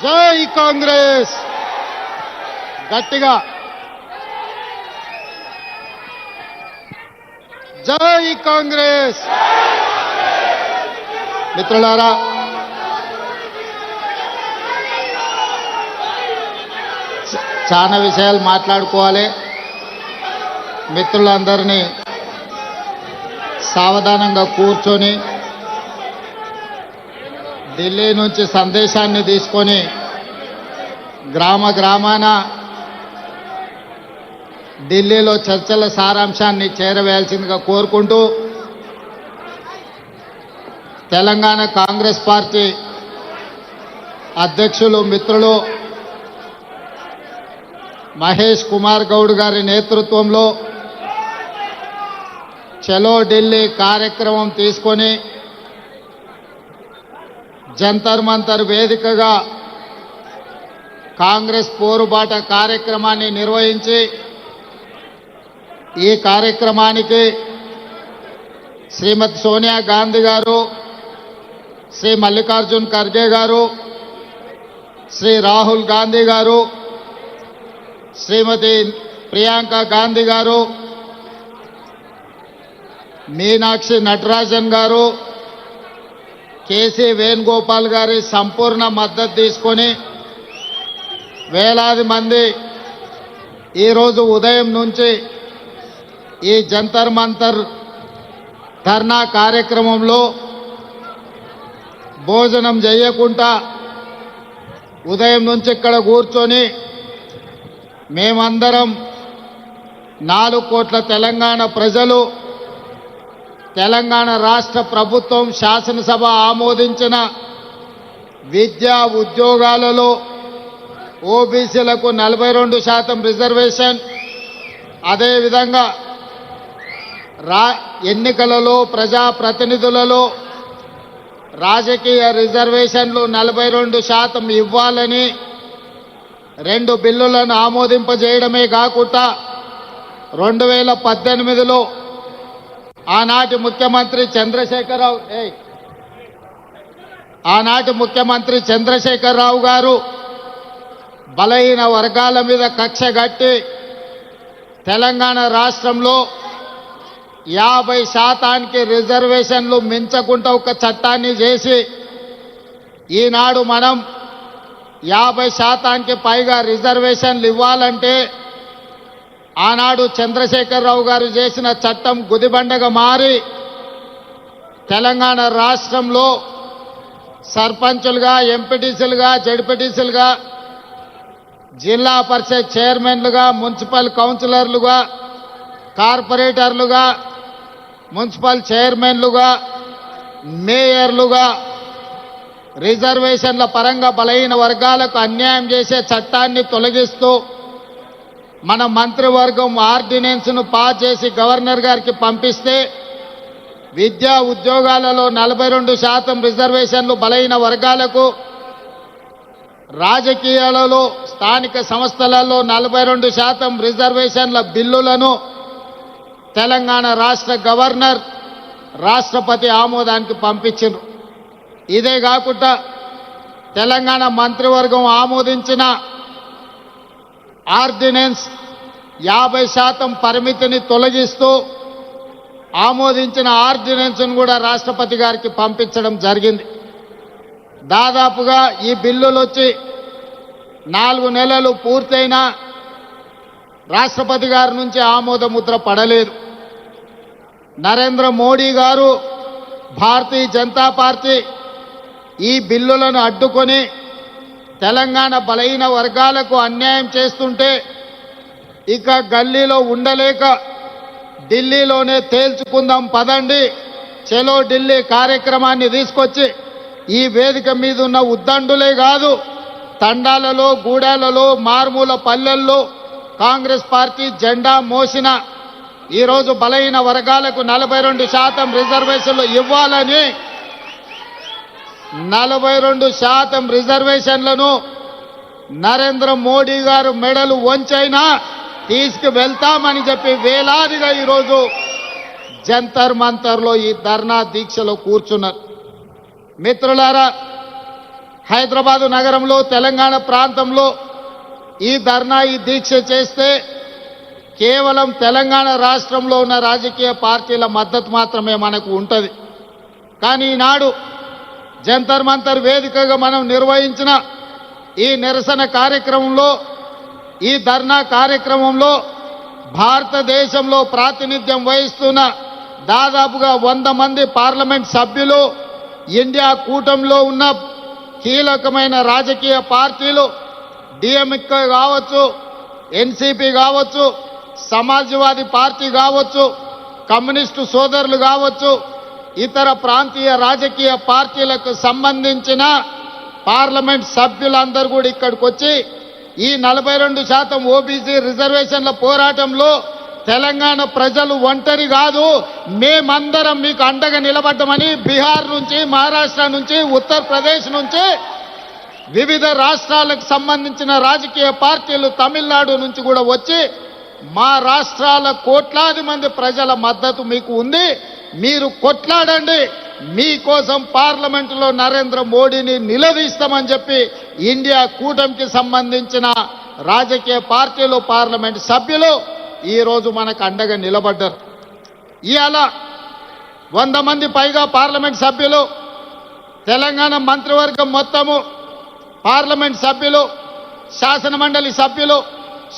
జై కాంగ్రెస్ గట్టిగా జై కాంగ్రెస్. మిత్రులారా, చాలా విషయాలు మాట్లాడుకోవాలి. మిత్రులందరినీ సావధానంగా కూర్చొని ఢిల్లీ నుంచి సందేశాన్ని తీసుకొని గ్రామ గ్రామాన ఢిల్లీలో చర్చల సారాంశాన్ని చేరవేయాల్సిందిగా కోరుకుంటూ, తెలంగాణ కాంగ్రెస్ పార్టీ అధ్యక్షులు మిత్రులు మహేష్ కుమార్ గౌడ్ గారి నేతృత్వంలో చలో ఢిల్లీ కార్యక్రమం తీసుకొని జంతర్ మంతర్ వేదికగా కాంగ్రెస్ పోరుబాట కార్యక్రమాన్ని నిర్వహించి, ఈ కార్యక్రమానికి శ్రీమతి సోనియా గాంధీ గారు, శ్రీ మల్లికార్జున్ ఖర్గే గారు, శ్రీ రాహుల్ గాంధీ గారు, శ్రీమతి ప్రియాంక గాంధీ గారు, మీనాక్షి నటరాజన్ గారు, కేసీ వేణుగోపాల్ గారి సంపూర్ణ మద్దతు తీసుకొని వేలాది మంది ఈరోజు ఉదయం నుంచి ఈ జంతర్ మంతర్ ధర్నా కార్యక్రమంలో భోజనం చేయకుండా ఉదయం నుంచి ఇక్కడ కూర్చొని మేమందరం 4 కోట్ల తెలంగాణ ప్రజలు, తెలంగాణ రాష్ట్ర ప్రభుత్వం శాసనసభ ఆమోదించిన విద్యా ఉద్యోగాలలో ఓబీసీలకు 42% రిజర్వేషన్, అదేవిధంగా ఎన్నికలలో ప్రజాప్రతినిధులలో రాజకీయ రిజర్వేషన్లు 42% ఇవ్వాలని 2 బిల్లులను ఆమోదింపజేయడమే కాకుండా 2018లో ఆనాటి ముఖ్యమంత్రి చంద్రశేఖరరావు గారు బలహీన వర్గాల మీద కక్ష కట్టి తెలంగాణ రాష్ట్రంలో 50% రిజర్వేషన్లు మించకుండా ఒక చట్టాన్ని చేసి ఈనాడు మనం 50%కి పైగా రిజర్వేషన్లు ఇవ్వాలంటే ఆనాడు చంద్రశేఖరరావు గారు చేసిన చట్టం గుదిబండగా మారి తెలంగాణ రాష్ట్రంలో సర్పంచులుగా, ఎంపీటీసీలుగా, జడ్పీటీసీలుగా, జిల్లా పరిషత్ చైర్మన్లుగా, మున్సిపల్ కౌన్సిలర్లుగా, కార్పొరేటర్లుగా, మున్సిపల్ చైర్మన్లుగా, మేయర్లుగా రిజర్వేషన్ల పరంగా బలహీన వర్గాలకు అన్యాయం చేసే చట్టాన్ని తొలగిస్తూ మన మంత్రివర్గం ఆర్డినెన్స్ను పాస్ చేసి గవర్నర్ గారికి పంపిస్తే విద్యా ఉద్యోగాలలో 42% రిజర్వేషన్లు బలహీన వర్గాలకు, రాజకీయాలలో స్థానిక సంస్థలలో 42% రిజర్వేషన్ల బిల్లులను తెలంగాణ రాష్ట్ర గవర్నర్ రాష్ట్రపతి ఆమోదానికి పంపించారు. ఇదే కాకుండా తెలంగాణ మంత్రివర్గం ఆమోదించిన ఆర్డినెన్స్ 50% పరిమితిని తొలగిస్తూ ఆమోదించిన ఆర్డినెన్స్ను కూడా రాష్ట్రపతి గారికి పంపించడం జరిగింది. దాదాపుగా ఈ బిల్లులు వచ్చి 4 నెలలు పూర్తయినా రాష్ట్రపతి గారి నుంచి ఆమోద ముద్ర పడలేదు. నరేంద్ర మోడీ గారు, భారతీయ జనతా పార్టీ ఈ బిల్లులను అడ్డుకొని తెలంగాణ బలహీన వర్గాలకు అన్యాయం చేస్తుంటే ఇక గల్లీలో ఉండలేక ఢిల్లీలోనే తేల్చుకుందాం పదండి, చలో ఢిల్లీ కార్యక్రమాన్ని తీసుకొచ్చి ఈ వేదిక మీద ఉన్న ఉద్దండులే కాదు, తండాలలో, గూడాలలో, మారుమూల పల్లెల్లో కాంగ్రెస్ పార్టీ జెండా మోసిన ఈరోజు బలహీన వర్గాలకు 42% రిజర్వేషన్లు ఇవ్వాలని 42% రిజర్వేషన్లను నరేంద్ర మోడీ గారు మెడలు వంచైనా తీసుకువెళ్తామని చెప్పి వేలాదిగా ఈరోజు జంతర్ మంతర్లో ఈ ధర్నా దీక్షలో కూర్చున్నారు. మిత్రులారా, హైదరాబాదు నగరంలో తెలంగాణ ప్రాంతంలో ఈ ధర్నా ఈ దీక్ష చేస్తే కేవలం తెలంగాణ రాష్ట్రంలో ఉన్న రాజకీయ పార్టీల మద్దతు మాత్రమే మనకు ఉంటుంది. కానీ ఈనాడు జంతర్ మంతర్ వేదికగా మనం నిర్వహించిన ఈ నిరసన కార్యక్రమంలో ఈ ధర్నా కార్యక్రమంలో భారతదేశంలో ప్రాతినిధ్యం వహిస్తున్న దాదాపుగా 100 మంది పార్లమెంట్ సభ్యులు, ఇండియా కూటమిలో ఉన్న కీలకమైన రాజకీయ పార్టీలు, డిఎంకే కావచ్చు, ఎన్సీపీ కావచ్చు, సమాజ్వాదీ పార్టీ కావచ్చు, కమ్యూనిస్టు సోదరులు కావచ్చు, ఇతర ప్రాంతీయ రాజకీయ పార్టీలకు సంబంధించిన పార్లమెంట్ సభ్యులందరూ కూడా ఇక్కడికి వచ్చి ఈ 42% ఓబీసీ రిజర్వేషన్ల పోరాటంలో తెలంగాణ ప్రజలు ఒంటరి కాదు, మేమందరం మీకు అండగా నిలబడ్డామని బీహార్ నుంచి, మహారాష్ట్ర నుంచి, ఉత్తరప్రదేశ్ నుంచి, వివిధ రాష్ట్రాలకు సంబంధించిన రాజకీయ పార్టీలు తమిళనాడు నుంచి కూడా వచ్చి మా రాష్ట్రాల కోట్లాది మంది ప్రజల మద్దతు మీకు ఉంది, మీరు కొట్లాడండి, మీకోసం పార్లమెంటులో నరేంద్ర మోడీని నిలదీస్తామని చెప్పి ఇండియా కూటమికి సంబంధించిన రాజకీయ పార్టీలు, పార్లమెంట్ సభ్యులు ఈరోజు మనకు అండగా నిలబడ్డారు. ఇవాళ 100 మంది పైగా పార్లమెంట్ సభ్యులు, తెలంగాణ మంత్రివర్గం మొత్తము, పార్లమెంట్ సభ్యులు, శాసన మండలి సభ్యులు,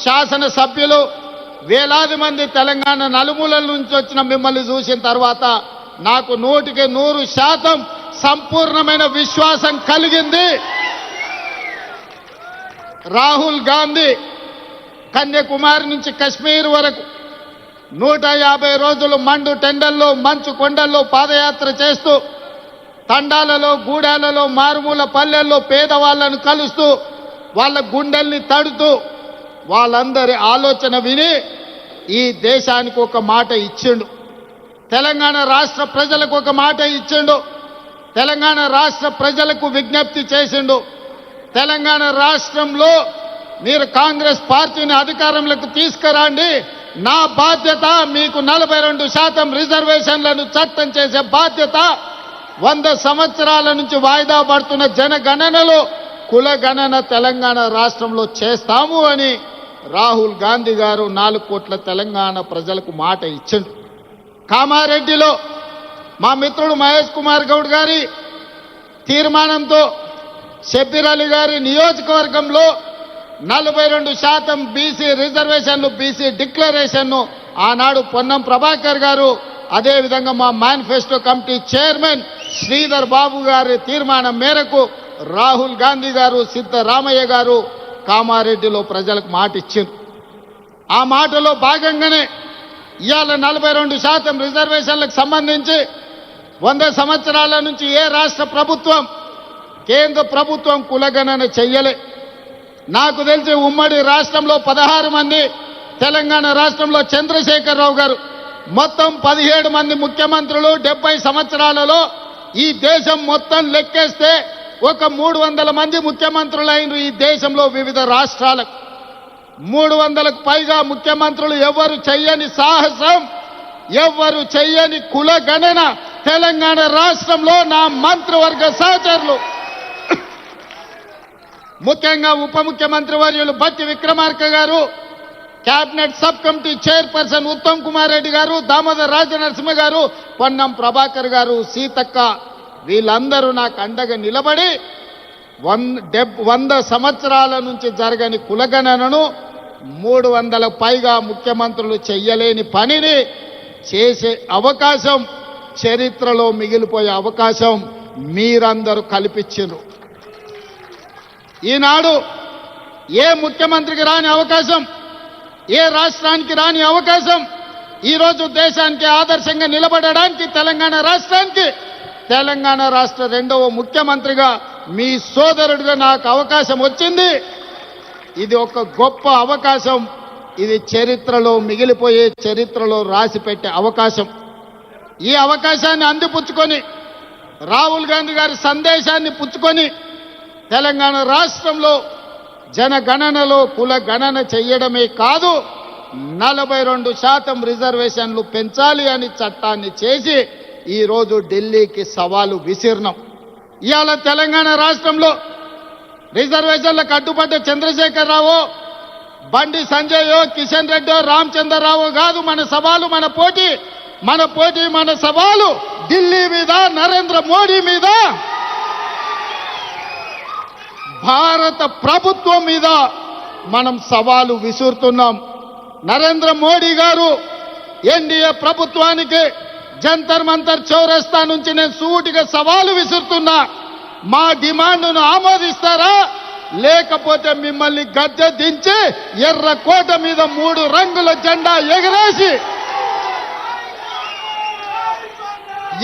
శాసన సభ్యులు, వేలాది మంది తెలంగాణ నలుమూలల నుంచి వచ్చిన మిమ్మల్ని చూసిన తర్వాత నాకు 100% సంపూర్ణమైన విశ్వాసం కలిగింది. రాహుల్ గాంధీ కన్యాకుమారి నుంచి కశ్మీర్ వరకు 150 రోజులు మండు టెండల్లో, మంచు కొండల్లో పాదయాత్ర చేస్తూ, తండాలలో, గూడాలలో, మారుమూల పల్లెల్లో పేదవాళ్లను కలుస్తూ, వాళ్ళ గుండెల్ని తడుతూ, వాళ్ళందరి ఆలోచన విని ఈ దేశానికి ఒక మాట ఇచ్చిండు. తెలంగాణ రాష్ట్ర ప్రజలకు ఒక మాట ఇచ్చిండు. తెలంగాణ రాష్ట్ర ప్రజలకు విజ్ఞప్తి చేసిండు. తెలంగాణ రాష్ట్రంలో మీరు కాంగ్రెస్ పార్టీని అధికారంలోకి తీసుకురండి, నా బాధ్యత మీకు 42% రిజర్వేషన్లను చట్టం చేసే బాధ్యత, 100 సంవత్సరాల నుంచి వాయిదా పడుతున్న జనగణనలో కులగణన తెలంగాణ రాష్ట్రంలో చేస్తాము అని రాహుల్ గాంధీ గారు 4 కోట్ల తెలంగాణ ప్రజలకు మాట ఇచ్చిండు. కామారెడ్డిలో మా మిత్రుడు మహేష్ కుమార్ గౌడ్ గారి తీర్మానంతో షబ్బీర్ అలీ గారి నియోజకవర్గంలో 42% బీసీ రిజర్వేషన్లు, బీసీ డిక్లరేషన్ను ఆనాడు పొన్నం ప్రభాకర్ గారు, అదేవిధంగా మా manifesto committee chairman Sridhar Babu గారి తీర్మానం మేరకు రాహుల్ గాంధీ గారు, సిద్ధరామయ్య గారు కామారెడ్డిలో ప్రజలకు మాట ఇచ్చారు. ఆ మాటలో భాగంగానే ఇవాళ 42% రిజర్వేషన్లకు సంబంధించి 100 సంవత్సరాల నుంచి ఏ రాష్ట్ర ప్రభుత్వం, కేంద్ర ప్రభుత్వం కులగణన చెయ్యలే. నాకు తెలిసి ఉమ్మడి రాష్ట్రంలో 16 మంది, తెలంగాణ రాష్ట్రంలో చంద్రశేఖరరావు గారు, మొత్తం 17 మంది ముఖ్యమంత్రులు 70 సంవత్సరాలలో ఈ దేశం మొత్తం లెక్కేస్తే ఒక 300 మంది ముఖ్యమంత్రులైన ఈ దేశంలో వివిధ రాష్ట్రాలకు 300కు పైగా ముఖ్యమంత్రులు ఎవరు చెయ్యని సాహసం, ఎవరు చెయ్యని కులగణన తెలంగాణ రాష్ట్రంలో నా మంత్రివర్గ సహచరులు, ముఖ్యంగా ఉప ముఖ్యమంత్రి వర్యులు బట్టి విక్రమార్క గారు, cabinet sub committee chairperson Uttam Kumar Reddy గారు, దామోదర్ రాజనరసింహ గారు, పొన్నం ప్రభాకర్ గారు, సీతక్క, వీళ్ళందరూ నాకు అండగా నిలబడి 100 సంవత్సరాల నుంచి జరగని కులగణనను 300 పైగా ముఖ్యమంత్రులు చెయ్యలేని పనిని చేసే అవకాశం, చరిత్రలో మిగిలిపోయే అవకాశం మీరందరూ కల్పించారు. ఈనాడు ఏ ముఖ్యమంత్రికి రాని అవకాశం, ఏ రాష్ట్రానికి రాని అవకాశం, ఈరోజు దేశానికి ఆదర్శంగా నిలబడడానికి తెలంగాణ రాష్ట్రానికి, తెలంగాణ రాష్ట్ర 2వ ముఖ్యమంత్రిగా మీ సోదరుడిగా నాకు అవకాశం వచ్చింది. ఇది ఒక గొప్ప అవకాశం. ఇది చరిత్రలో మిగిలిపోయే, చరిత్రలో రాసిపెట్టే అవకాశం. ఈ అవకాశాన్ని అందిపుచ్చుకొని, రాహుల్ గాంధీ గారి సందేశాన్ని పుచ్చుకొని, తెలంగాణ రాష్ట్రంలో జనగణనలో కుల గణన చెయ్యడమే కాదు, 42% రిజర్వేషన్లు పెంచాలి అని చట్టాన్ని చేసి ఈరోజు ఢిల్లీకి సవాలు విసిరినాం. ఇవాళ తెలంగాణ రాష్ట్రంలో రిజర్వేషన్లకు అడ్డుపడ్డ చంద్రశేఖరరావు, బండి సంజయో, కిషన్ రెడ్డో, రామచంద్రరావు కాదు మన సవాలు, మన పోటీ మన సవాలు ఢిల్లీ మీద, నరేంద్ర మోడీ మీద, భారత ప్రభుత్వం మీద మనం సవాలు విసురుతున్నాం. నరేంద్ర మోడీ గారు ఎన్డీఏ ప్రభుత్వానికి జంతర్ మంతర్ చౌరస్తా నుంచి నేను సూటిగా సవాలు విసురుతున్నా. మా డిమాండ్ను ఆమోదిస్తారా, లేకపోతే మిమ్మల్ని గద్దె దించి ఎర్రకోట మీద 3 రంగుల జెండా ఎగరేసి,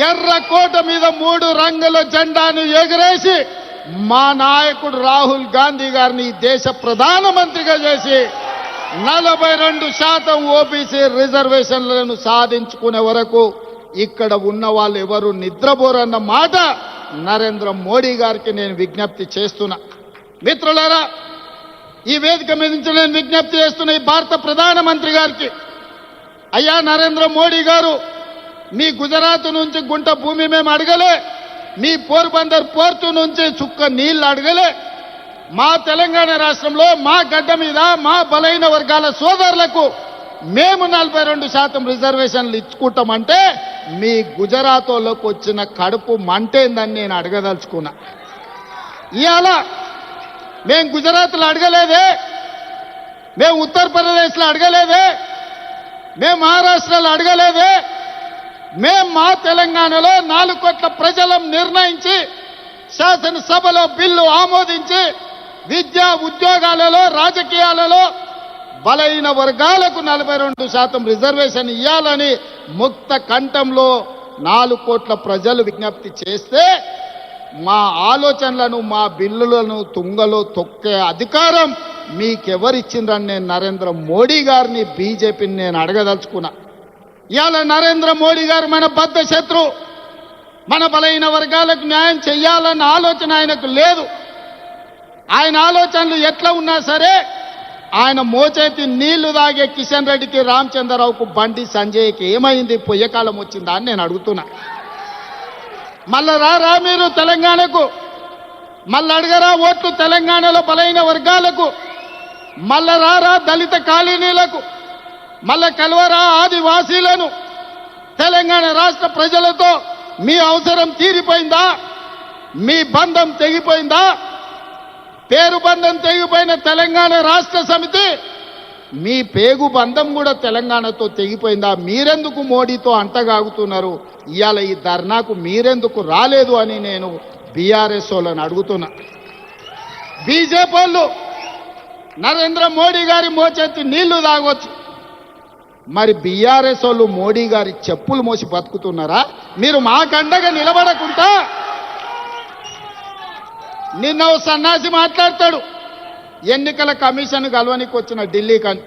ఎర్రకోట మీద 3 రంగుల జెండాను ఎగరేసి మా నాయకుడు రాహుల్ గాంధీ గారిని దేశ ప్రధానమంత్రిగా చేసి 42% ఓబీసీ రిజర్వేషన్లను సాధించుకునే వరకు ఇక్కడ ఉన్న వాళ్ళు ఎవరు నిద్రపోరన్న మాట నరేంద్ర మోడీ గారికి నేను విజ్ఞప్తి చేస్తున్నా. మిత్రులారా, ఈ వేదిక మీద నుంచి నేను విజ్ఞప్తి చేస్తున్న ఈ భారత ప్రధానమంత్రి గారికి, అయ్యా నరేంద్ర మోడీ గారు, మీ గుజరాత్ నుంచి గుంట భూమి మేము అడగలే, మీ పోర్బందర్ పోర్టు నుంచి చుక్క నీళ్లు అడగలే. మా తెలంగాణ రాష్ట్రంలో మా గడ్డ మీద మా బలైన వర్గాల సోదరులకు మేము 42% రిజర్వేషన్లు ఇచ్చుకుంటామంటే మీ గుజరాత్ వాళ్ళకు వచ్చిన కడుపు మంటేందని నేను అడగదలుచుకున్నా. ఇవాళ మేము గుజరాత్లో అడగలేదే, మేము ఉత్తరప్రదేశ్లో అడగలేదే, మేము మహారాష్ట్రలో అడగలేదే, మేము మా తెలంగాణలో 4 కోట్ల ప్రజలం నిర్ణయించి శాసనసభలో బిల్లు ఆమోదించి విద్యా ఉద్యోగాలలో రాజకీయాలలో బలైన వర్గాలకు 42% రిజర్వేషన్ ఇవ్వాలని ముక్త కంఠంలో 4 కోట్ల ప్రజలు విజ్ఞప్తి చేస్తే మా ఆలోచనలను మా బిల్లులను తుంగలో తొక్కే అధికారం మీకెవరిచ్చిందని నేను నరేంద్ర మోడీ గారిని బీజేపీని నేను అడగదలుచుకున్నా. ఇవాళ నరేంద్ర మోడీ గారు మన బద్ధ శత్రు, మన బలైన వర్గాలకు న్యాయం చెయ్యాలన్న ఆలోచన ఆయనకు లేదు. ఆయన ఆలోచనలు ఎట్లా ఉన్నా సరే ఆయన మోచేతి నీళ్లు తాగే కిషన్ రెడ్డికి, రామచంద్రరావుకు, బండి సంజయ్కి ఏమైంది, పొయ్యకాలం వచ్చిందా అని నేను అడుగుతున్నా. మళ్ళా రా మీరు తెలంగాణకు, మళ్ళీ అడగరా ఓట్లు తెలంగాణలో బలైన వర్గాలకు, మళ్ళా రా దళిత కాలనీలకు, మళ్ళా కలవరా ఆదివాసీలను. తెలంగాణ రాష్ట్ర ప్రజలతో మీ అవసరం తీరిపోయిందా, మీ బంధం తెగిపోయిందా? పేరు బంధం తెగిపోయిన తెలంగాణ రాష్ట్ర సమితి మీ పేగు బంధం కూడా తెలంగాణతో తెగిపోయిందా? మీరెందుకు మోడీతో అంటగాగుతున్నారు? ఇవాళ ఈ ధర్నాకు మీరెందుకు రాలేదు అని నేను బీఆర్ఎస్ వాళ్ళని అడుగుతున్నా. బీజేపీ వాళ్ళు నరేంద్ర మోడీ గారి మోచేతి నీళ్లు తాగొచ్చు, మరి బీఆర్ఎస్ వాళ్ళు మోడీ గారి చెప్పులు మోసి బతుకుతున్నారా? మీరు మాకండగా నిలబడకుండా నిన్న ఓ సన్నాసి మాట్లాడతాడు, ఎన్నికల కమిషన్ కలవనికి వచ్చిన ఢిల్లీకి అని.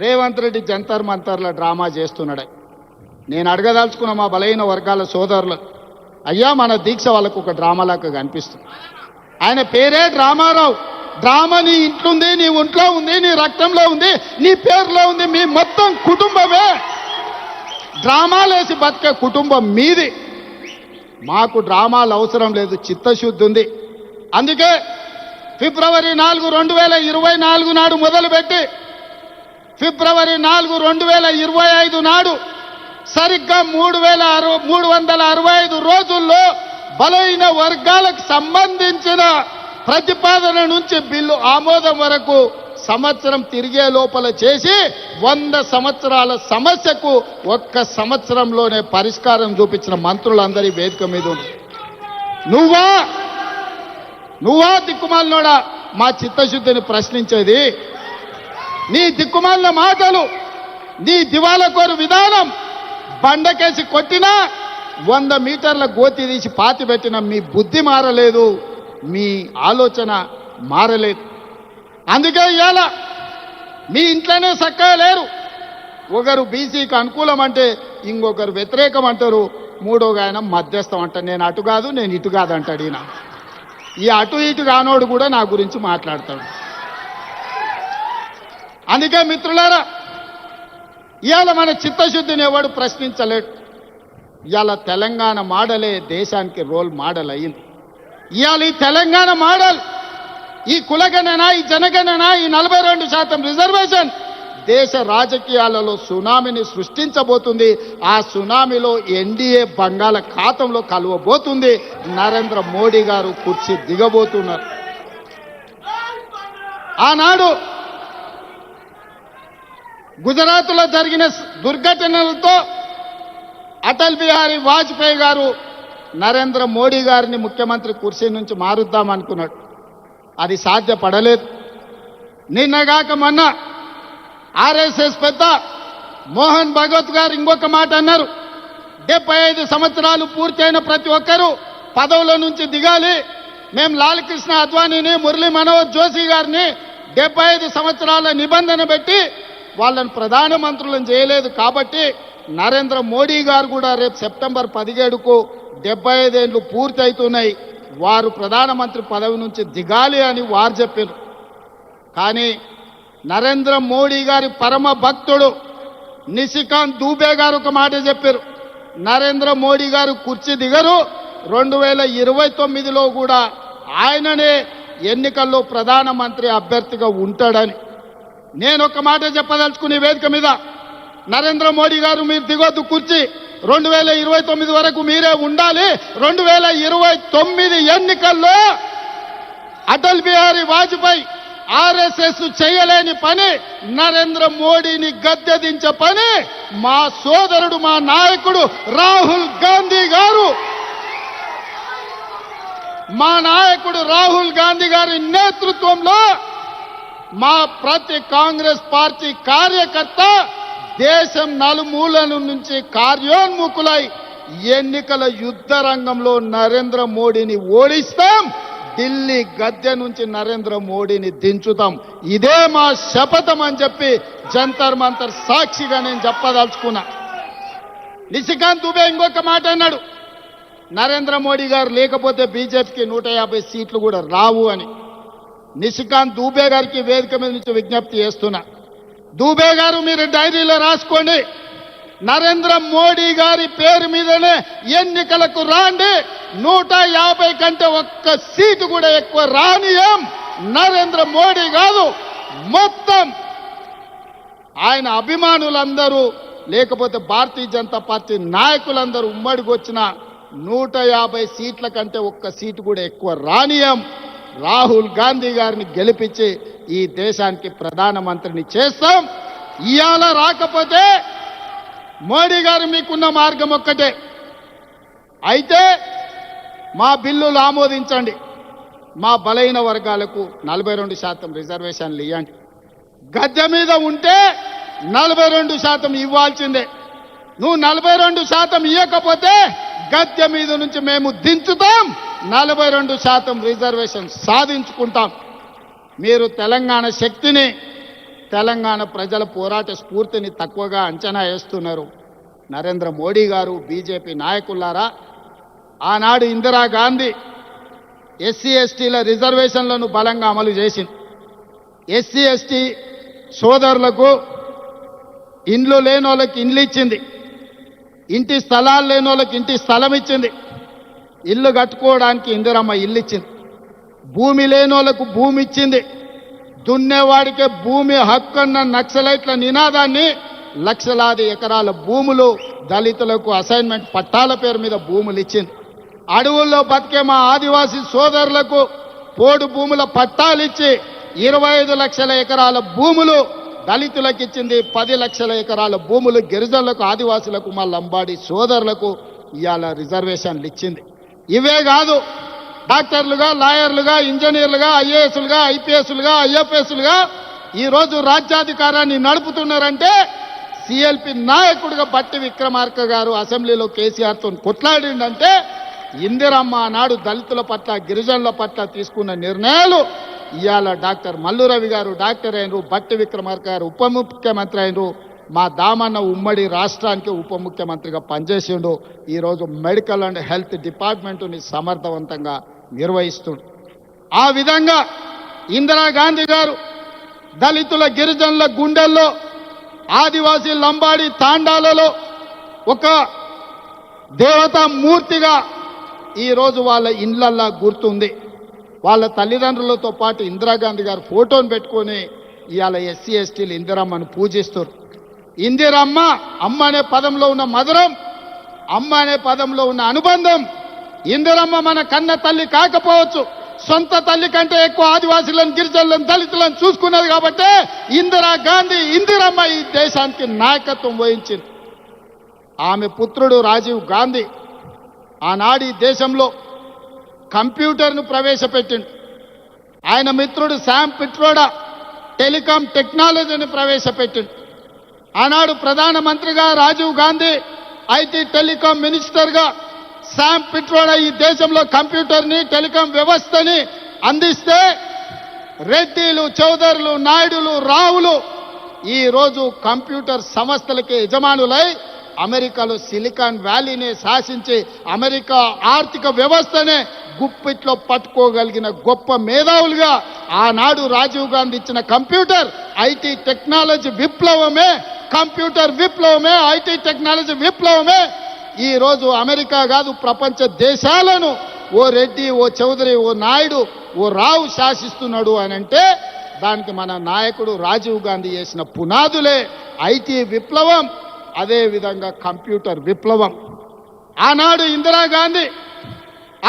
రేవంత్ రెడ్డి జంతర్ మంతర్ల డ్రామా చేస్తున్నాడు. నేను అడగదలుచుకున్న మా బలైన వర్గాల సోదరులు, అయ్యా మన దీక్ష వాళ్ళకు ఒక డ్రామాలాగా కనిపిస్తుంది. ఆయన పేరే డ్రామారావు. డ్రామా నీ ఇంట్లో ఉంది, నీ ఒంట్లో ఉంది, నీ రక్తంలో ఉంది, నీ పేరులో ఉంది, మీ మొత్తం కుటుంబమే డ్రామాలేసి బతికే కుటుంబం మీది. మాకు డ్రామాలు అవసరం లేదు, చిత్తశుద్ధి ఉంది. అందుకే ఫిబ్రవరి 4, 2024 నాడు మొదలుపెట్టి ఫిబ్రవరి 4, 2025 నాడు సరిగ్గా 365 రోజుల్లో బలైన వర్గాలకు సంబంధించిన ప్రతిపాదన నుంచి బిల్లు ఆమోదం వరకు సంవత్సరం తిరిగే లోపల చేసి 100 సంవత్సరాల సమస్యకు 1 సంవత్సరంలోనే పరిష్కారం చూపించిన మంత్రులందరి వేదిక మీద ఉంది. నువ్వా దిక్కుమాలినోడా మా చిత్తశుద్ధిని ప్రశ్నించేది? నీ దిక్కుమాలిన మాటలు, నీ దివాలకోరు విధానం, బండకేసి కొట్టినా 100 మీటర్ల గోతి తీసి పాతి పెట్టిన మీ బుద్ధి మారలేదు, మీ ఆలోచన మారలేదు. అందుకే ఇవాళ మీ ఇంట్లోనే చక్కగా లేరు. ఒకరు బీసీకి అనుకూలం అంటే ఇంకొకరు వ్యతిరేకం అంటారు, మూడోగా ఆయన మధ్యస్థం అంటారు. నేను అటు కాదు, నేను ఇటు కాదు అంటాడు ఈయన. ఈ అటు ఇటు కానోడు కూడా నా గురించి మాట్లాడతాడు. అందుకే మిత్రులారా, ఇవాళ మన చిత్తశుద్ధిని ఎవడు ప్రశ్నించలేడు. ఇవాళ తెలంగాణ మోడలే దేశానికి రోల్ మోడల్ అయింది. ఇవాళ ఈ తెలంగాణ మోడల్, ఈ కులగణన, ఈ జనగణన, ఈ 42% రిజర్వేషన్ దేశ రాజకీయాలలో సునామీని సృష్టించబోతుంది. ఆ సునామీలో ఎన్డీఏ బంగాళాఖాతంలో కలవబోతుంది. నరేంద్ర మోడీ గారు కుర్చీ దిగబోతున్నారు. ఆనాడు గుజరాత్లో జరిగిన దుర్ఘటనలతో అటల్ బిహారీ వాజ్పేయి గారు నరేంద్ర మోడీ గారిని ముఖ్యమంత్రి కుర్చీ నుంచి మారుద్దామనుకున్నాడు. అది సాధ్యపడలేదు. నిన్నగాక మొన్న ఆర్ఎస్ఎస్ పెద్ద మోహన్ భగవత్ గారు ఇంకొక మాట అన్నారు. 75 సంవత్సరాలు పూర్తయిన ప్రతి ఒక్కరూ పదవుల నుంచి దిగాలి. మేము లాల్ కృష్ణ అద్వానీని, మురళీ మనోహర్ జోషి గారిని 75 సంవత్సరాల నిబంధన పెట్టి వాళ్ళని ప్రధానమంత్రులను చేయలేదు. కాబట్టి నరేంద్ర మోడీ గారు కూడా రేపు సెప్టెంబర్ 17కు 75 ఏళ్ళు పూర్తి అవుతున్నాయి, వారు ప్రధానమంత్రి పదవి నుంచి దిగాలి అని వారు చెప్పారు. కానీ నరేంద్ర మోడీ గారి పరమ భక్తుడు నిశికాంత్ దూబే గారు ఒక మాట చెప్పారు. నరేంద్ర మోడీ గారు కుర్చీ దిగరు, 2029లో కూడా ఆయననే ఎన్నికల్లో ప్రధానమంత్రి అభ్యర్థిగా ఉంటాడని. నేను ఒక మాట చెప్పదలుచుకునే వేదిక మీద, నరేంద్ర మోడీ గారు మీరు దిగొద్దు కుర్చీ, 2029 వరకు మీరే ఉండాలి. 2029 ఎన్నికల్లో అటల్ బిహారీ వాజ్పేయి ఆర్ఎస్ఎస్ చేయలేని పని, నరేంద్ర మోడీని గద్దెదించే పని మా సోదరుడు, మా నాయకుడు రాహుల్ గాంధీ గారు, మా నాయకుడు రాహుల్ గాంధీ గారి నేతృత్వంలో మా ప్రతి కాంగ్రెస్ పార్టీ కార్యకర్త దేశం నలుమూలల నుంచి కార్యోన్ముఖులై ఎన్నికల యుద్ధ రంగంలో నరేంద్ర మోడీని ఓడిస్తాం. ఢిల్లీ గద్దె నుంచి నరేంద్ర మోడీని దించుతాం. ఇదే మా శపథం అని చెప్పి జంతర్ మంతర్ సాక్షిగా నేను చెప్పదలుచుకున్నా. నిశికాంత్ దుబే ఇంకొక మాట అన్నాడు, నరేంద్ర మోడీ గారు లేకపోతే బీజేపీకి 150 సీట్లు కూడా రావు అని. నిశికాంత్ దూబే గారికి వేదిక మీద నుంచి విజ్ఞప్తి చేస్తున్నా. దూబే గారు మీరు డైరీలో రాసుకోండి, నరేంద్ర మోడీ గారి పేరు మీదనే ఎన్నికలకు రాండి. 150 కంటే ఒక్క సీటు కూడా ఎక్కువ రానియం. నరేంద్ర మోడీ కాదు, మొత్తం ఆయన అభిమానులందరూ లేకపోతే భారతీయ జనతా పార్టీ నాయకులందరూ ఉమ్మడికి వచ్చిన 150 సీట్ల కంటే ఒక్క సీటు కూడా ఎక్కువ రానియం. రాహుల్ గాంధీ గారిని గెలిపించి ఈ దేశానికి ప్రధానమంత్రిని చేస్తాం. ఇవాళ రాకపోతే మోడీ గారు మీకున్న మార్గం ఒక్కటే, అయితే మా బిల్లులు ఆమోదించండి, మా బలైన వర్గాలకు 42% రిజర్వేషన్లు ఇవ్వండి. గద్దె మీద ఉంటే 42% ఇవ్వాల్సిందే. నువ్వు 42% ఇవ్వకపోతే గద్దె మీద నుంచి మేము దించుతాం, 42% రిజర్వేషన్ సాధించుకుంటాం. మీరు తెలంగాణ శక్తిని, తెలంగాణ ప్రజల పోరాట స్ఫూర్తిని తక్కువగా అంచనా వేస్తున్నారు. నరేంద్ర మోడీ గారు, బీజేపీ నాయకులారా, ఆనాడు ఇందిరాగాంధీ ఎస్సీ ఎస్టీల రిజర్వేషన్లను బలంగా అమలు చేసింది. ఎస్సీ ఎస్టీ సోదరులకు ఇండ్లు లేని వాళ్ళకి ఇండ్లు ఇచ్చింది, ఇంటి స్థలాలు లేని వాళ్ళకి ఇంటి స్థలం ఇచ్చింది, ఇల్లు కట్టుకోవడానికి ఇందిరమ్మ ఇల్లు ఇచ్చింది, భూమి లేని వాళ్ళకు భూమి ఇచ్చింది. దున్నేవాడికే భూమి హక్కు అన్న నక్సలైట్ల నినాదాన్ని లక్షలాది ఎకరాల భూములు దళితులకు అసైన్మెంట్ పట్టాల పేరు మీద భూములు ఇచ్చింది. అడవుల్లో బతికే మా ఆదివాసీ సోదరులకు పోడు భూముల పట్టాలు ఇచ్చి 25 లక్షల ఎకరాల భూములు దళితులకు ఇచ్చింది. 10 లక్షల ఎకరాల భూములు గిరిజనులకు, ఆదివాసులకు, మా లంబాడి సోదరులకు ఇవాళ రిజర్వేషన్లు ఇచ్చింది. ఇవే కాదు, డాక్టర్లుగా, లాయర్లుగా, ఇంజనీర్లుగా, ఐఏఎస్లుగా, ఐపీఎస్లుగా, ఐఎఫ్ఎస్లుగా ఈరోజు రాజ్యాధికారాన్ని నడుపుతున్నారంటే సిఎల్పి నాయకుడిగా బట్టి విక్రమార్క గారు అసెంబ్లీలో కేసీఆర్తో కొట్లాడిందంటే ఇందిరమ్మ నాడు దళితుల పట్ల, గిరిజనుల పట్ల తీసుకున్న నిర్ణయాలు ఇవాళ డాక్టర్ మల్లు రవి గారు డాక్టర్ అయినరు, బట్టి విక్రమార్క గారు ఉప ముఖ్యమంత్రి అయినరు, మా దామన్న ఉమ్మడి రాష్ట్రానికి ఉప ముఖ్యమంత్రిగా పనిచేసిండు. ఈరోజు మెడికల్ అండ్ హెల్త్ డిపార్ట్మెంటుని సమర్థవంతంగా నిర్వహిస్తుండు. ఆ విధంగా ఇందిరాగాంధీ గారు దళితుల, గిరిజనుల గుండెల్లో, ఆదివాసీ లంబాడి తాండాలలో ఒక దేవతా మూర్తిగా ఈరోజు వాళ్ళ ఇండ్లల్లా గుర్తుంది. వాళ్ళ తల్లిదండ్రులతో పాటు ఇందిరాగాంధీ గారు ఫోటోను పెట్టుకొని ఇవాళ ఎస్సీ ఎస్టీలు ఇందిరమ్మను పూజిస్తారు. ఇందిరమ్మ, అమ్మ అనే పదంలో ఉన్న మధురం, అమ్మ అనే పదంలో ఉన్న అనుబంధం. ఇందిరమ్మ మన కన్న తల్లి కాకపోవచ్చు, సొంత తల్లి కంటే ఎక్కువ ఆదివాసులను, గిరిజనులను, దళితులను చూసుకున్నది కాబట్టి ఇందిరాగాంధీ, ఇందిరమ్మ ఈ దేశానికి నాయకత్వం వహించింది. ఆమె పుత్రుడు రాజీవ్ గాంధీ ఆనాడు ఈ దేశంలో కంప్యూటర్ను ప్రవేశపెట్టిండు. ఆయన మిత్రుడు శామ్ పిట్రోడా టెలికాం టెక్నాలజీని ప్రవేశపెట్టిండు. ఆనాడు ప్రధానమంత్రిగా రాజీవ్ గాంధీ, ఐటీ టెలికాం మినిస్టర్గా శామ్ పిట్రోడా ఈ దేశంలో కంప్యూటర్ని, టెలికాం వ్యవస్థని అందిస్తే రెడ్డిలు, చౌదరులు, నాయుడులు, రావులు ఈరోజు కంప్యూటర్ సంస్థలకి యజమానులై అమెరికాలో సిలికాన్ వ్యాలీని శాసించి అమెరికా ఆర్థిక వ్యవస్థనే గుప్పిట్లో పట్టుకోగలిగిన గొప్ప మేధావులుగా ఆనాడు రాజీవ్ గాంధీ ఇచ్చిన కంప్యూటర్, ఐటీ టెక్నాలజీ విప్లవమే, కంప్యూటర్ విప్లవమే, ఐటీ టెక్నాలజీ విప్లవమే ఈరోజు అమెరికా కాదు ప్రపంచ దేశాలను ఓ రెడ్డి, ఓ చౌదరి, ఓ నాయుడు, ఓ రావు శాసిస్తున్నాడు అని అంటే దానికి మన నాయకుడు రాజీవ్ గాంధీ చేసిన పునాదులే ఐటీ విప్లవం, అదే విధంగా కంప్యూటర్ విప్లవం. ఆనాడు ఇందిరాగాంధీ,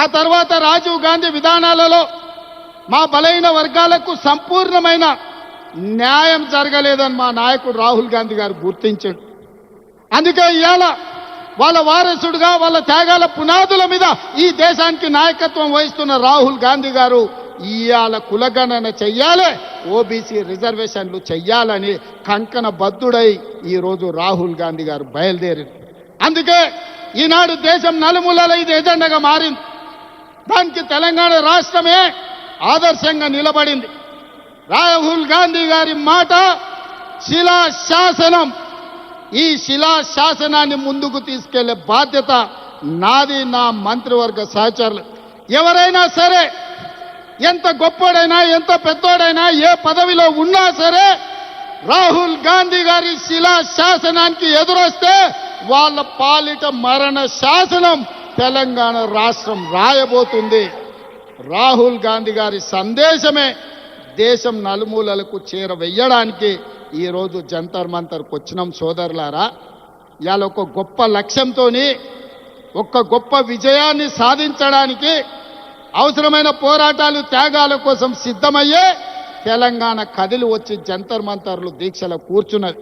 ఆ తర్వాత రాజీవ్ గాంధీ విధానాలలో మా బలైన వర్గాలకు సంపూర్ణమైన న్యాయం జరగలేదని మా నాయకుడు రాహుల్ గాంధీ గారు గుర్తించాడు. అందుకే ఇవాళ వాళ్ళ వారసుడుగా, వాళ్ళ త్యాగాల పునాదుల మీద ఈ దేశానికి నాయకత్వం వహిస్తున్న రాహుల్ గాంధీ గారు ఇవాళ కులగణన చెయ్యాలి, ఓబీసీ రిజర్వేషన్లు చెయ్యాలని కంకణ బద్దుడై ఈరోజు రాహుల్ గాంధీ గారు బయలుదేరింది. అందుకే ఈనాడు దేశం నలుమూలల ఇది ఎజెండాగా మారింది. దానికి తెలంగాణ రాష్ట్రమే ఆదర్శంగా నిలబడింది. రాహుల్ గాంధీ గారి మాట శిలాశాసనం. ఈ శిలాశాసనాన్ని ముందుకు తీసుకెళ్లే బాధ్యత నాది, నా మంత్రివర్గ సహచరులు. ఎవరైనా సరే, ఎంత గొప్పోడైనా, ఎంత పెద్దోడైనా, ఏ పదవిలో ఉన్నా సరే రాహుల్ గాంధీ గారి శిలాశాసనానికి ఎదురొస్తే వాళ్ళ పాలిట మరణ శాసనం తెలంగాణ రాష్ట్రం రాయబోతుంది. రాహుల్ గాంధీ గారి సందేశమే దేశం నలుమూలలకు చేరవేయడానికి ఈరోజు జంతర్ మంతర్కి వచ్చినాం సోదరులారా. ఇవాళ ఒక గొప్ప లక్ష్యంతో, ఒక గొప్ప విజయాన్ని సాధించడానికి అవసరమైన పోరాటాలు, త్యాగాల కోసం సిద్ధమయ్యే తెలంగాణ కదిలి వచ్చి జంతర్ మంతర్లు దీక్షలో కూర్చున్నది.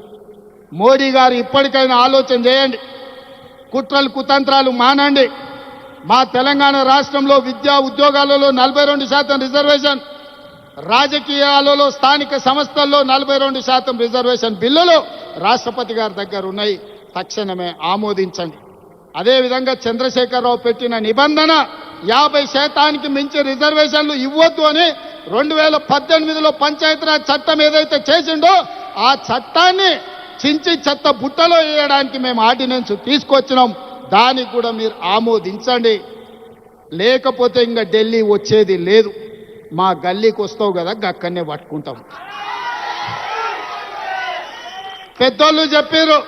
మోడీ గారు ఇప్పటికైనా ఆలోచన చేయండి, కుట్రలు కుతంత్రాలు మానండి. మా తెలంగాణ రాష్ట్రంలో విద్యా ఉద్యోగాలలో 42% రిజర్వేషన్, రాజకీయాలలో స్థానిక సంస్థల్లో 42% రిజర్వేషన్ బిల్లులు రాష్ట్రపతి గారి దగ్గర ఉన్నాయి. తక్షణమే ఆమోదించండి. అదేవిధంగా చంద్రశేఖరరావు పెట్టిన నిబంధన 50% మించి రిజర్వేషన్లు ఇవ్వద్దు అని 2018లో పంచాయతీరాజ్ చట్టం ఏదైతే చేసిండో ఆ చట్టాన్ని చించి చెత్త బుట్టలో వేయడానికి మేము ఆర్డినెన్స్ తీసుకొచ్చినాం. దానికి కూడా మీరు ఆమోదించండి. లేకపోతే ఇంకా ఢిల్లీ వచ్చేది లేదు. మా గల్లీకి వస్తావు కదా, అక్కడనే పట్టుకుంటాం. పెద్దోళ్ళు చెప్పారు,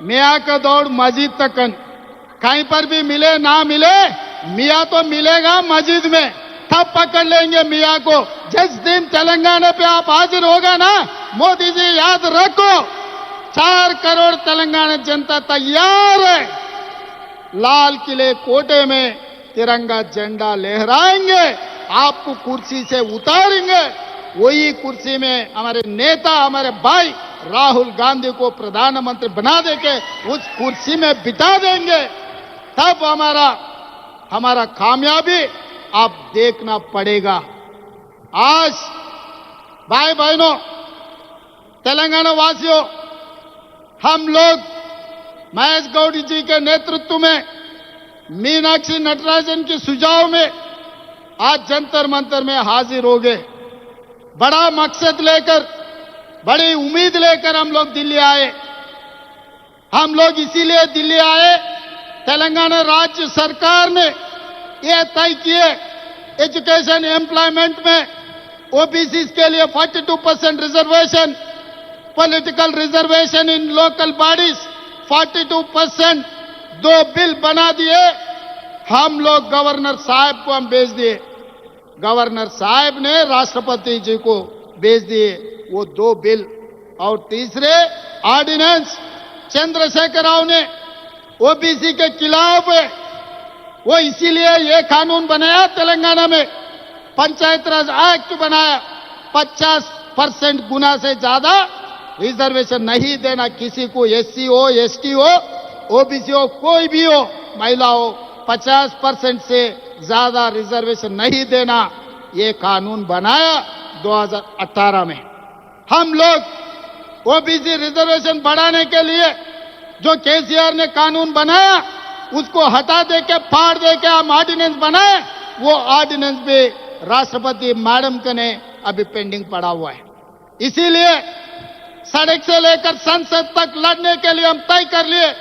మియా కా దౌड़ मस्जिद तक, कहीं पर भी मिले ना मिले मियाँ तो मिलेगा मस्जिद में, तब पकड़ लेंगे मियाँ को. जिस दिन तेलंगाना पे आप हाजिर होगा ना, मोदी जी याद रखो 4 करोड़ तेलंगाना जनता तैयार है. लाल किले कोटे में तिरंगा झंडा लहराएंगे, आपको कुर्सी से उतारेंगे. वही कुर्सी में हमारे नेता, हमारे भाई राहुल गांधी को प्रधानमंत्री बना देके उस कुर्सी में बिठा देंगे. तब हमारा कामयाबी आप देखना पड़ेगा. आज भाई बहनों, तेलंगाना वासियों, हम लोग महेश गौड़ जी के नेतृत्व में, मीनाक्षी नटराजन के सुझाव में आज जंतर मंतर में हाजिर हो गए. बड़ा मकसद लेकर, बड़ी उम्मीद लेकर हम लोग दिल्ली आए. हम लोग इसीलिए दिल्ली आए, तेलंगाना राज्य सरकार ने यह तय किए एजुकेशन एम्प्लॉयमेंट में ओबीसी के लिए 42% रिजर्वेशन, पॉलिटिकल रिजर्वेशन इन लोकल बॉडीज 42%. 2 बिल बना दिए. हम लोग गवर्नर साहब को हम भेज दिए, गवर्नर साहब ने राष्ट्रपति जी को भेज दिए वो 2 बिल। और तीसरे ऑर्डिनेंस चंद्रशेखर राव ने ओबीसी के खिलाफ है, वो इसीलिए ये कानून बनाया तेलंगाना में, पंचायत राज एक्ट बनाया, 50% गुना से ज्यादा रिजर्वेशन नहीं देना किसी को, एससी हो, एसटी हो, ओबीसी हो, कोई भी हो, महिला हो, 50% से ज्यादा रिजर्वेशन नहीं देना, ये कानून बनाया 2018 में। हम लोग ओबीसी रिजर्वेशन बढ़ाने के लिए जो केसीआर ने कानून बनाया उसको हटा दे के, फाड़ दे के हम ऑर्डिनेंस बनाए, वो ऑर्डिनेंस भी राष्ट्रपति मैडम के ने अभी पेंडिंग पड़ा हुआ है। इसीलिए सड़क से लेकर संसद तक लड़ने के लिए हम तय कर लिए,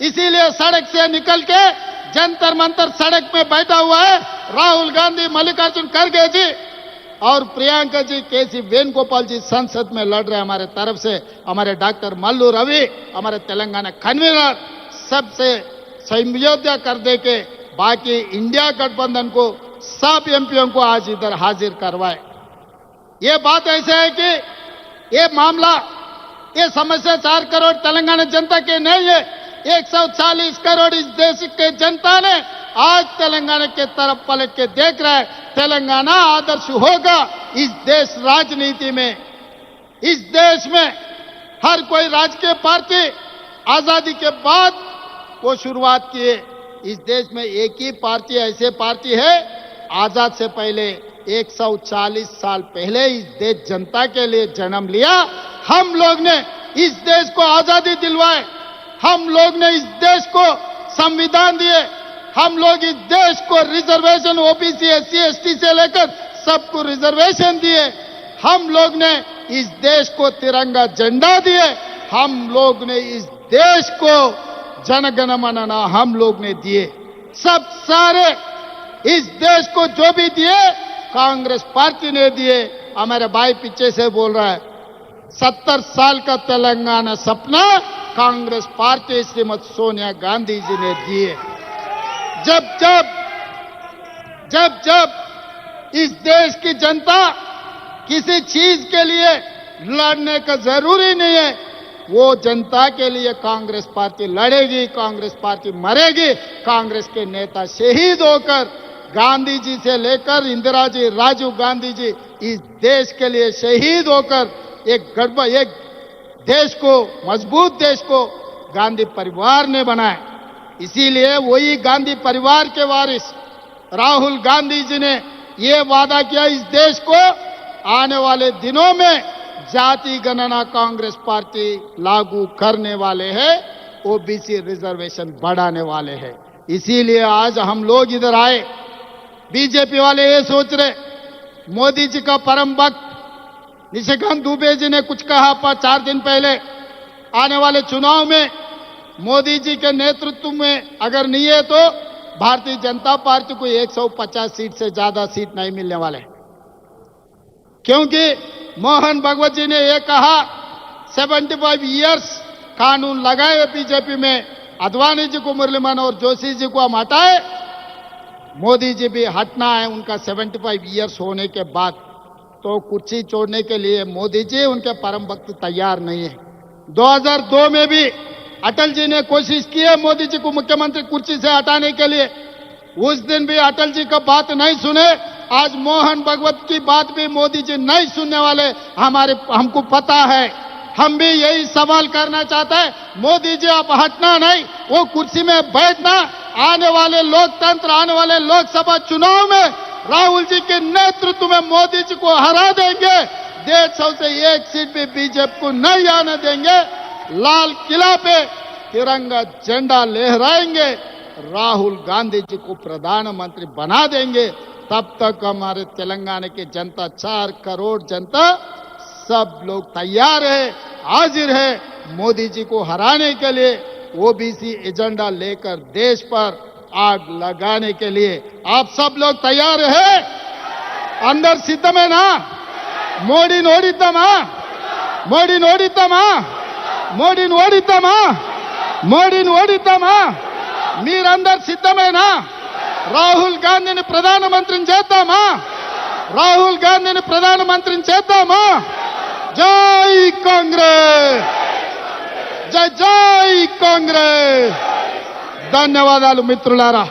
इसीलिए सड़क से निकल के जंतर मंतर सड़क में बैठा हुआ है राहुल गांधी, मल्लिकार्जुन खड़गे जी और प्रियंका जी, केसी वेणुगोपाल जी संसद में लड़ रहे हैं हमारे तरफ से। हमारे डॉक्टर मल्लू रवि, हमारे तेलंगाना कन्वीनर, सबसे समझौता कर दे के बाकी इंडिया गठबंधन को सब एमपीओ को आज इधर हाजिर करवाए। ये बात ऐसे है कि ये मामला, ये समस्या 4 करोड़ तेलंगाना जनता के नहीं है, 140 करोड़ इस देश के जनता ने आज तेलंगाना के तरफ पलट के देख रहा है। तेलंगाना आदर्श होगा इस देश राजनीति में। इस देश में हर कोई राजकीय पार्टी आजादी के बाद वो शुरुआत किए। इस देश में एक ही पार्टी ऐसे पार्टी है, आजाद से पहले 140 साल पहले इस देश जनता के लिए जन्म लिया। हम लोग ने इस देश को आजादी दिलवाए, हम लोग ने इस देश को संविधान दिए, हम लोग इस देश को रिजर्वेशन ओबीसी, एससी, एसटी से लेकर सबको रिजर्वेशन दिए, हम लोग ने इस देश को तिरंगा झंडा दिए, हम लोग ने इस देश को जनगण मन हम लोग ने दिए। सब सारे इस देश को जो भी दिए कांग्रेस पार्टी ने दिए। हमारे भाई पीछे से बोल रहा है 70 साल का तेलंगाना सपना कांग्रेस पार्टी श्रीमती सोनिया गांधी जी ने दिए। जब इस देश की जनता किसी चीज के लिए लड़ने का जरूरी नहीं है, वो जनता के लिए कांग्रेस पार्टी लड़ेगी, कांग्रेस पार्टी मरेगी। कांग्रेस के नेता शहीद होकर गांधी जी से लेकर इंदिरा जी, राजीव गांधी जी इस देश के लिए शहीद होकर एक देश को, मजबूत देश को गांधी परिवार ने बनाया। इसीलिए वही गांधी परिवार के वारिस राहुल गांधी जी ने ये वादा किया, इस देश को आने वाले दिनों में जाति गणना कांग्रेस पार्टी लागू करने वाले हैं, ओबीसी रिजर्वेशन बढ़ाने वाले हैं। इसीलिए आज हम लोग इधर आए। बीजेपी वाले ये सोच रहे, मोदी जी का परम भक्त निशिकांत दुबे जी ने कुछ कहा 4 दिन पहले, आने वाले चुनाव में मोदी जी के नेतृत्व में अगर नहीं है तो भारतीय जनता पार्टी को 150 सीट से ज्यादा सीट नहीं मिलने वाले, क्योंकि मोहन भगवत जी ने यह कहा 75 इयर्स कानून लगाए बीजेपी में, अडवाणी जी को, मुरली मनोहर जोशी जी को हम हटाए, मोदी जी भी हटना है उनका 75 इयर्स होने के बाद। तो कुर्सी छोड़ने के लिए मोदी जी, उनके परम भक्त तैयार नहीं है। 2002 में भी अटल जी ने कोशिश की है मोदी जी को मुख्यमंत्री कुर्सी से हटाने के लिए, उस दिन भी अटल जी का बात नहीं सुने। आज मोहन भगवत की बात भी मोदी जी नहीं सुनने वाले, हमको पता है। हम भी यही सवाल करना चाहते हैं, मोदी जी आप हटना नहीं, वो कुर्सी में बैठना। आने वाले लोकतंत्र, आने वाले लोकसभा चुनाव में राहुल जी के नेतृत्व में मोदी जी को हरा देंगे, 150 से 1 सीट भी बीजेपी को नहीं आने देंगे। लाल किला पे तिरंगा झंडा लहराएंगे, राहुल गांधी जी को प्रधानमंत्री बना देंगे। तब तक हमारे तेलंगाना की जनता, 4 करोड़ जनता, सब लोग तैयार है, हाजिर है मोदी जी को हराने के लिए, ओबीसी एजेंडा लेकर देश पर आग लगाने के लिए। आप सब लोग तैयार है? अंदर सिद्धमेना? मोदी नोडिद्दामा? मोदी नोडिद्दामा? మోడీ ఓడిద్దామా? మోడీని ఓడిద్దామా? మీరందరు సిద్ధమేనా? రాహుల్ గాంధీని ప్రధానమంత్రిని చేద్దామా? రాహుల్ గాంధీని ప్రధానమంత్రిని చేద్దామా? జై కాంగ్రెస్, జై జై కాంగ్రెస్. ధన్యవాదాలు మిత్రులారా.